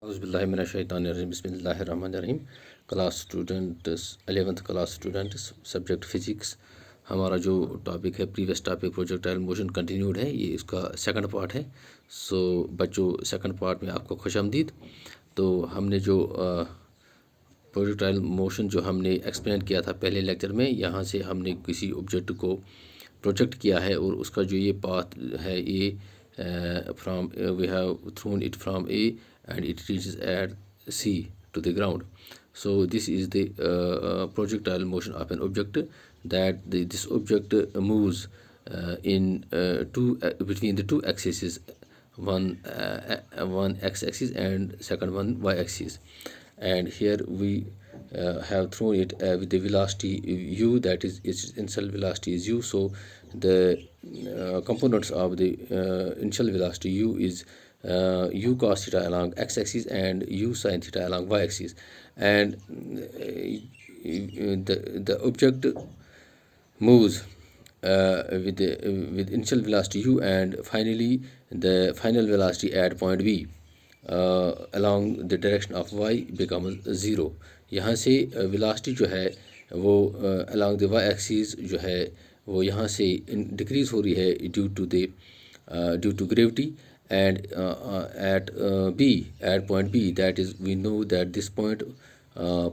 औज़ुबिल्लाहिमिनश्शैतानिर्रजीम बिस्मिल्लाहिर्रहमानिर्रहीम। Class students 11th class students subject physics. हमारा जो टॉपिक है previous topic projectile motion continued है, ये इसका सेकंड पार्ट है। सो बच्चों, सेकंड पार्ट में आपको खुशामदीद। तो हमने जो प्रोजेक्टाइल मोशन जो हमने एक्सप्लेन किया था पहले लेक्चर में, यहाँ से हमने किसी ऑब्जेक्ट को प्रोजेक्ट किया है और उसका जो ये पाथ है, ये from we have thrown it from A and it reaches at C to the ground. So this is the projectile motion of an object, that this object moves in between the two axes, one x-axis and second one y-axis. And here we have thrown it with the velocity u, that is its initial velocity is u. So the components of the initial velocity u is u cos theta along x-axis and u sin theta along y-axis. And the object moves with initial velocity u, and finally the final velocity at point b along the direction of y becomes 0. यहाँ से velocity जो है वो along the y-axis जो है वो यहाँ से डिक्रीज़ हो रही है due to gravity. And at point B, that is, we know that this point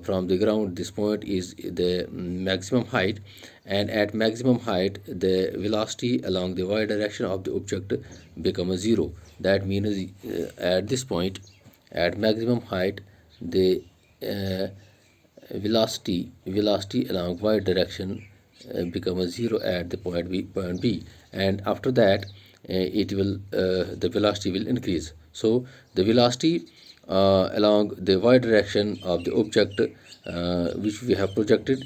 from the ground, this point is the maximum height, and at maximum height the velocity along the y direction of the object becomes 0. That means at this point, at maximum height, the velocity along y direction becomes 0 at the point B, and after that the velocity will increase. So the velocity along the y direction of the object which we have projected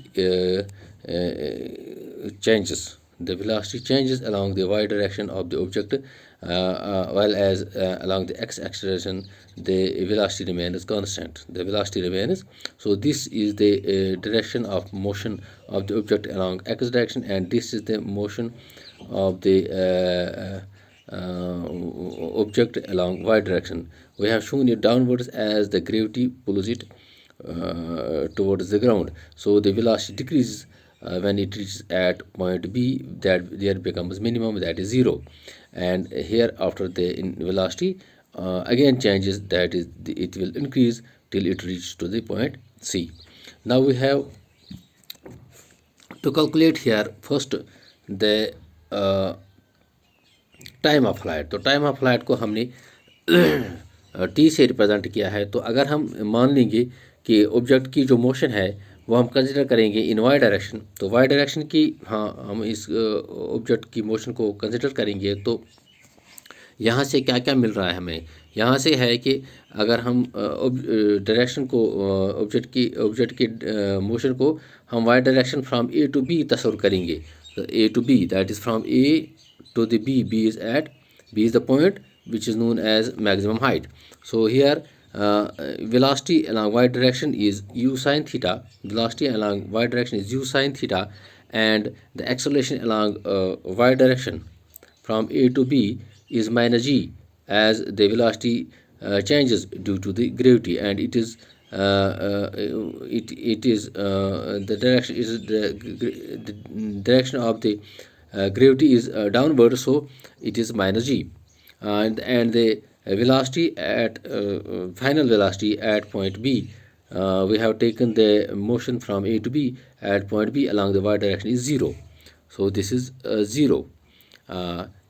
changes. The velocity changes along the y direction of the object, while as along the x acceleration the velocity remains constant. The velocity remains. So this is the direction of motion of the object along x direction, and this is the motion of the object along y direction. We have shown it downwards as the gravity pulls it towards the ground. So the velocity decreases when it reaches at point B, that there becomes minimum, that is 0. And here after the velocity again changes, that is it will increase till it reaches to the point C. Now we have to calculate here first the time of flight. तो time of flight को हमने T से represent किया है। तो अगर हम मान लेंगे कि ऑब्जेक्ट की जो मोशन है वो हम कंसिडर करेंगे इन वाई डायरेक्शन, तो वाई डायरेक्शन की हम इस ऑब्जेक्ट की मोशन को कंसिडर करेंगे, तो यहाँ से क्या क्या मिल रहा है हमें। यहाँ से है कि अगर हम डायरेक्शन को ऑब्जेक्ट की मोशन को हम Y direction from A to B तस्वर करेंगे, तो A to B, that is from A to the B is the point which is known as maximum height. So here velocity along y direction is u sin theta. Velocity along y direction is u sin theta, and the acceleration along y direction from A to B is minus g, as the velocity changes due to the gravity, and it is the direction is the direction of the gravity is downward, so it is minus g, and the velocity at final velocity at point B, we have taken the motion from A to B at point B along the y direction is 0. So this is 0.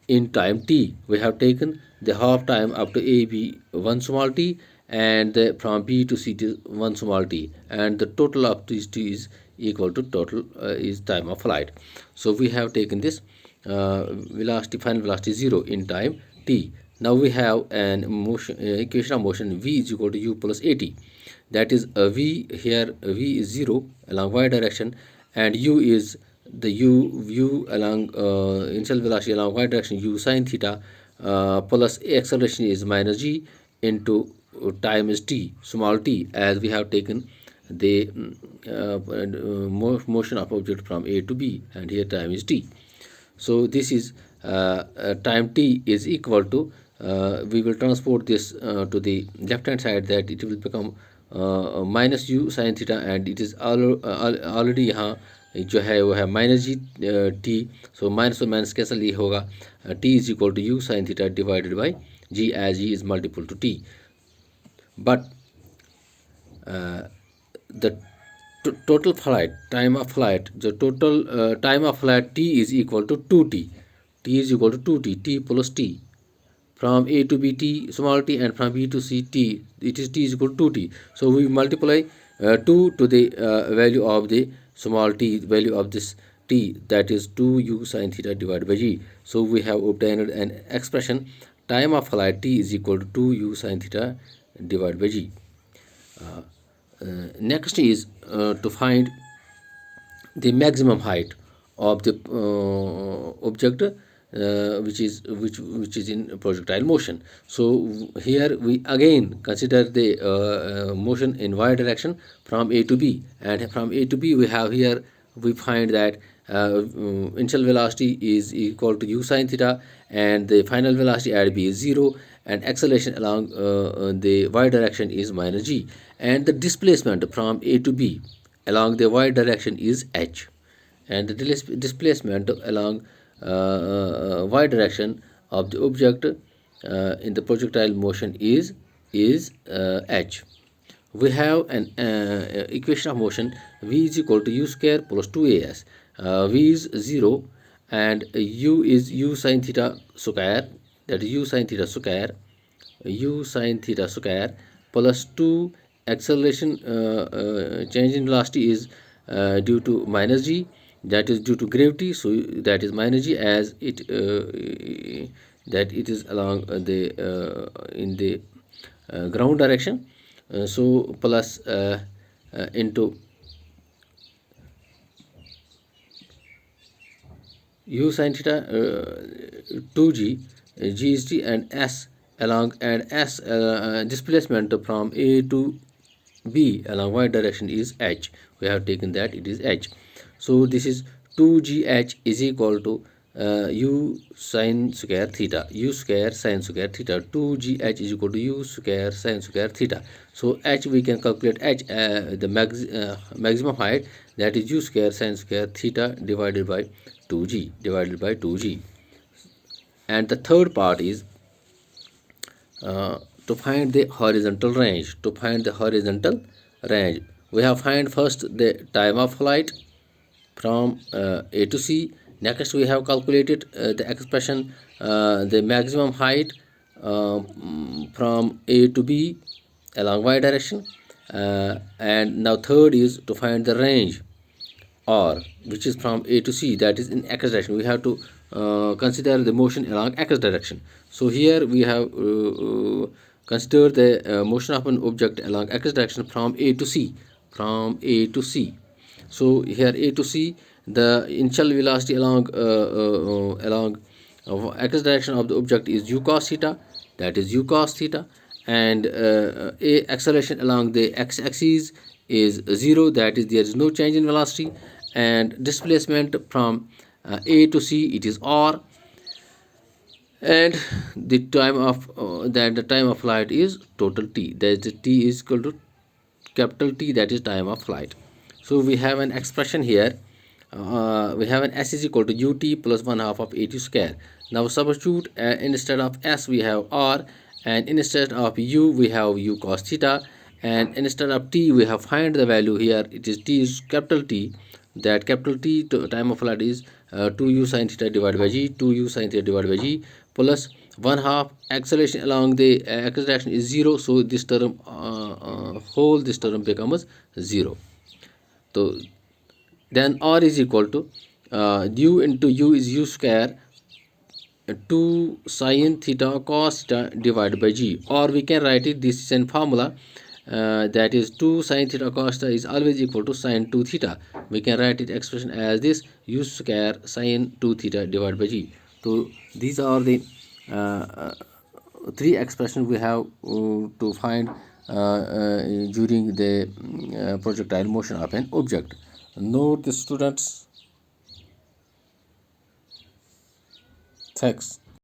In time t, we have taken the half time up to A B 1 small t, and from B to C to 1 small t, and the total of these t is equal to total is time of flight. So we have taken this velocity, final velocity 0 in time t. Now we have an motion equation of motion v is equal to u plus at. That is v, here v is 0 along y direction, and u is the u along initial velocity along y direction u sin theta, plus acceleration is minus g into time is t, small t, as we have taken the motion of object from A to B, and here time is t. So this is time t is equal to we will transport this to the left hand side, that it will become minus u sin theta, and it is already यहाँ जो है वो है minus G T. So minus और minus cancel, ये होगा T is equal to U sine theta divided by G, as G is multiple to T. But the total flight time of flight, the total time of flight t is equal to 2t. T is equal to 2t, t plus t. From a to b t small t, and from b to c t, it is t is equal to 2t. So we multiply 2 to the value of the small t, value of this t, that is 2u sin theta divided by g. So we have obtained an expression, time of flight t is equal to 2u sin theta divided by g. Next is to find the maximum height of the object which is in projectile motion. So here we again consider the motion in y direction from a to b, and from a to b we have here, we find that initial velocity is equal to u sin theta, and the final velocity at b is 0, and acceleration along the y direction is minus g, and the displacement from a to b along the y direction is h, and the displacement along y direction of the object in the projectile motion is h. We have an equation of motion, v is equal to u square plus 2as. V is 0, and u is u sin theta square, that is u sin theta square, u sin theta square plus 2. Acceleration change in velocity is due to minus g, that is due to gravity, so that is minus g, as it that it is along the in the ground direction. So plus into u sin theta 2g, g is t, and s along, and s displacement from a to b along y direction is h. We have taken that it is h. So this is 2gh is equal to u sin square theta, u square sin square theta. 2gh is equal to u square sin square theta. So h, we can calculate h, the maximum height, that is u square sin square theta divided by 2g. And the third part is to find the horizontal range. We have find first the time of flight from a to c. Next we have calculated the expression, the maximum height from a to b along y direction, and now third is to find the range, or which is from a to c, that is in x direction. We have to consider the motion along x direction. So here we have consider the motion of an object along x direction from a to c. So here a to c, the initial velocity along x direction of the object is u cos theta, that is u cos theta, and a acceleration along the x-axis is 0, that is there is no change in velocity, and displacement from a to c, it is r, and the time of flight is total t, that is t is equal to capital T, that is time of flight. So we have an expression here, we have an s is equal to ut plus 1/2 of at square. Now substitute, instead of s we have r, and instead of u we have u cos theta, and instead of t we have find the value here, it is t is capital T, that capital T to time of flight is 2u sin theta divided by g, 2u sin theta divided by g, plus 1/2. Acceleration along the x direction is 0, so this term this term becomes 0. So then r is equal to u into u is u square 2 sin theta cos theta divided by g, or we can write it, this is an formula, that is 2 sin theta cos theta is always equal to sin 2 theta. We can write it expression as this, u square sin 2 theta divided by g. So these are the three expressions we have to find during the projectile motion of an object. Note the students. Thanks.